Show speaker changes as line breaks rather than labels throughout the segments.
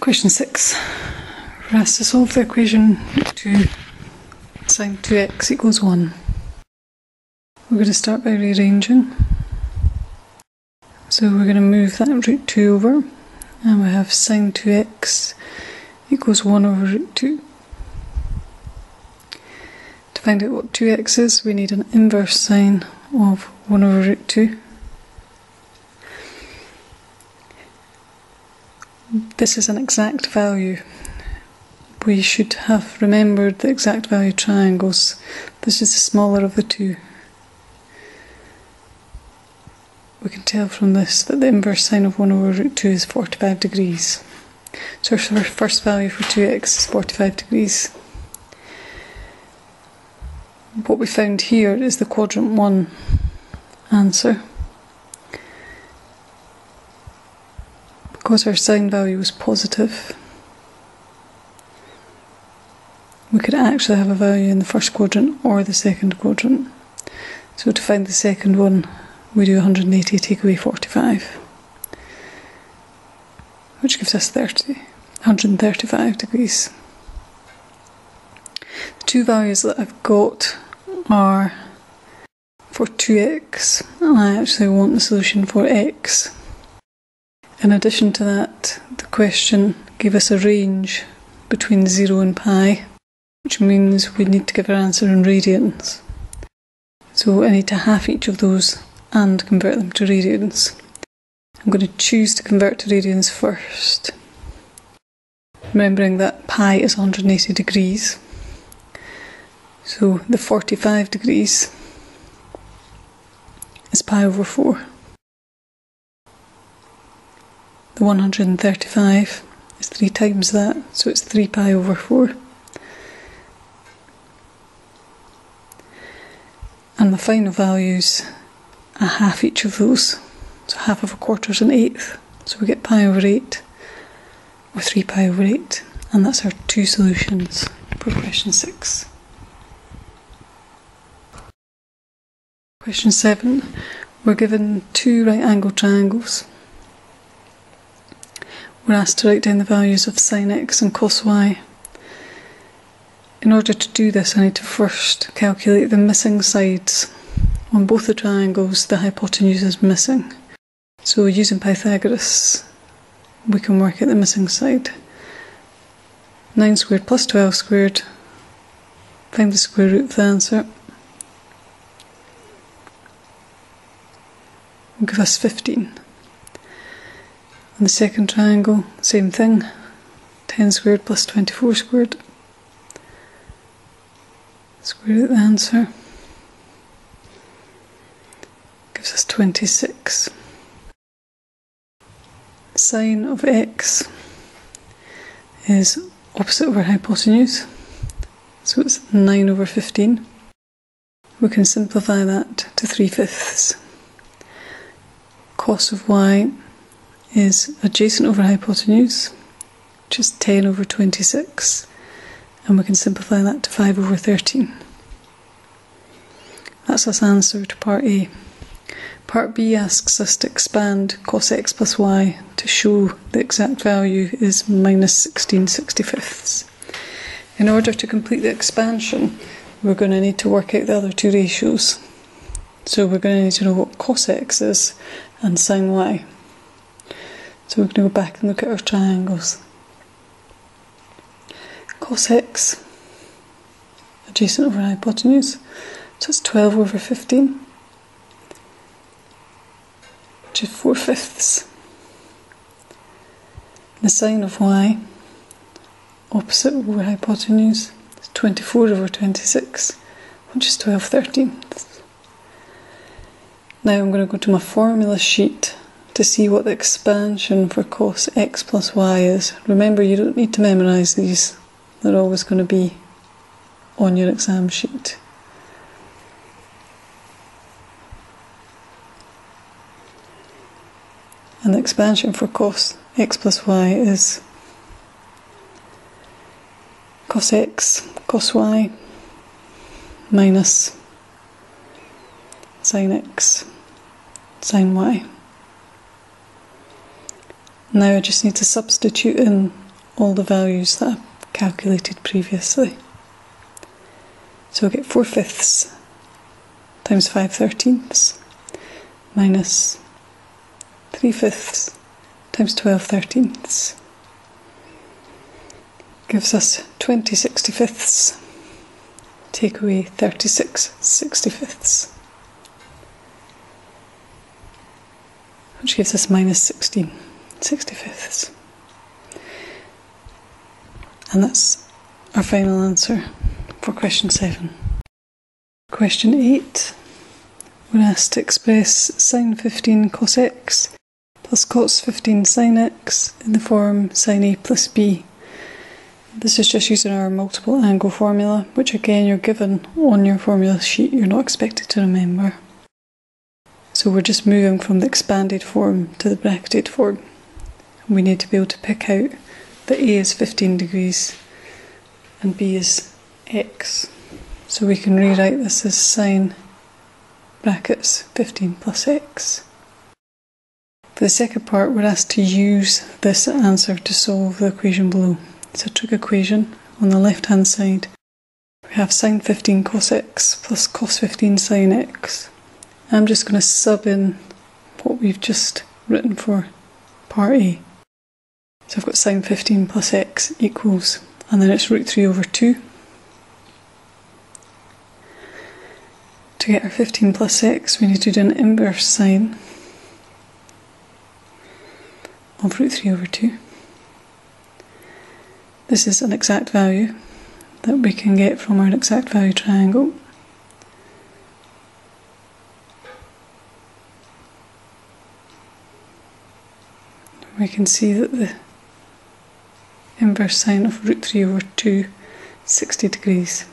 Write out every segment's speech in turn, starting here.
Question 6. We're asked to solve the equation to sine 2x equals 1. We're going to start by rearranging. So we're going to move that root 2 over, and we have sine 2x equals 1 over root 2. To find out what 2x is, we need an inverse sine of 1 over root 2. This is an exact value. We should have remembered the exact value triangles. This is the smaller of the two. We can tell from this that the inverse sine of 1 over root 2 is 45 degrees. So our first value for 2x is 45 degrees. What we found here is the quadrant 1 answer. Because our sine value was positive, we could actually have a value in the first quadrant or the second quadrant. So to find the second one, we do 180 take away 45, which gives us 135 degrees. The two values that I've got are for 2x, and I actually want the solution for x. In addition to that, the question gave us a range between 0 and pi, which means we need to give our answer in radians. So I need to half each of those and convert them to radians. I'm going to choose to convert to radians first, remembering that pi is 180 degrees. So the 45 degrees is pi over 4. The 135 is 3 times that, so it's 3 pi over 4. And the final values are half each of those. So half of a quarter is an eighth. So we get pi over 8, or 3 pi over 8. And that's our two solutions for question 6. Question 7. We're given two right angled triangles. We're asked to write down the values of sine x and cos y. In order to do this, I need to first calculate the missing sides. On both the triangles, the hypotenuse is missing. So using Pythagoras, we can work out the missing side. 9 squared plus 12 squared. Find the square root of the answer. Will give us 15. And the second triangle, same thing. 10 squared plus 24 squared. Square root of the answer. Gives us 26. Sine of x is opposite over hypotenuse. So it's 9 over 15. We can simplify that to 3/5. Cos of y is adjacent over hypotenuse, which is 10 over 26, and we can simplify that to 5 over 13. That's our answer to part A. Part B asks us to expand cos x plus y to show the exact value is minus 16/65. In order to complete the expansion, we're going to need to work out the other two ratios. So we're going to need to know what cos x is and sine y. So we're going to go back and look at our triangles. Cos x, adjacent over hypotenuse, so it's 12 over 15, which is 4/5. The sine of y, opposite over hypotenuse, is 24 over 26, which is 12/13. Now I'm going to go to my formula sheet to see what the expansion for cos x plus y is. Remember, you don't need to memorise these. They're always going to be on your exam sheet. And the expansion for cos x plus y is cos x, cos y, minus sine x, sine y. Now I just need to substitute in all the values that I've calculated previously. So we'll get 4/5 times 5/13 minus 3/5 times 12/13 gives us 20/65. Take away 36/65, which gives us minus 16/65. And that's our final answer for question 7. Question 8, we're asked to express sine 15 cos x plus cos 15 sin x in the form sin a plus b. This is just using our multiple angle formula, which again you're given on your formula sheet, you're not expected to remember. So we're just moving from the expanded form to the bracketed form. We need to be able to pick out that A is 15 degrees and B is x. So we can rewrite this as sine brackets 15 plus x. For the second part, we're asked to use this answer to solve the equation below. It's a trig equation. On the left hand side we have sine 15 cos x plus cos 15 sin x. I'm just going to sub in what we've just written for part A. So I've got sine 15 plus x equals, and then it's root 3 over 2. To get our 15 plus x we need to do an inverse sine of root 3 over 2. This is an exact value that we can get from our exact value triangle. We can see that the inverse sine of root 3 over 2 is 60 degrees.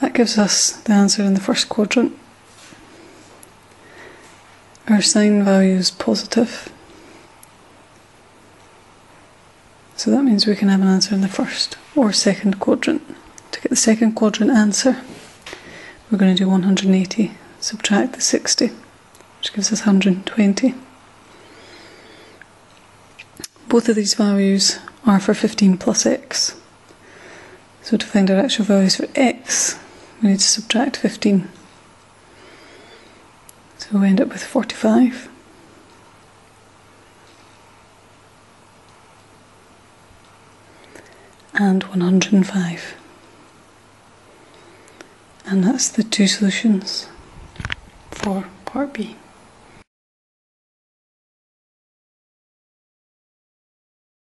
That gives us the answer in the first quadrant. Our sine value is positive, so that means we can have an answer in the first or second quadrant. To get the second quadrant answer, we're going to do 180, subtract the 60, which gives us 120. Both of these values are for 15 plus x. So to find our actual values for x, we need to subtract 15. So we end up with 45. And 105. And that's the two solutions for part B.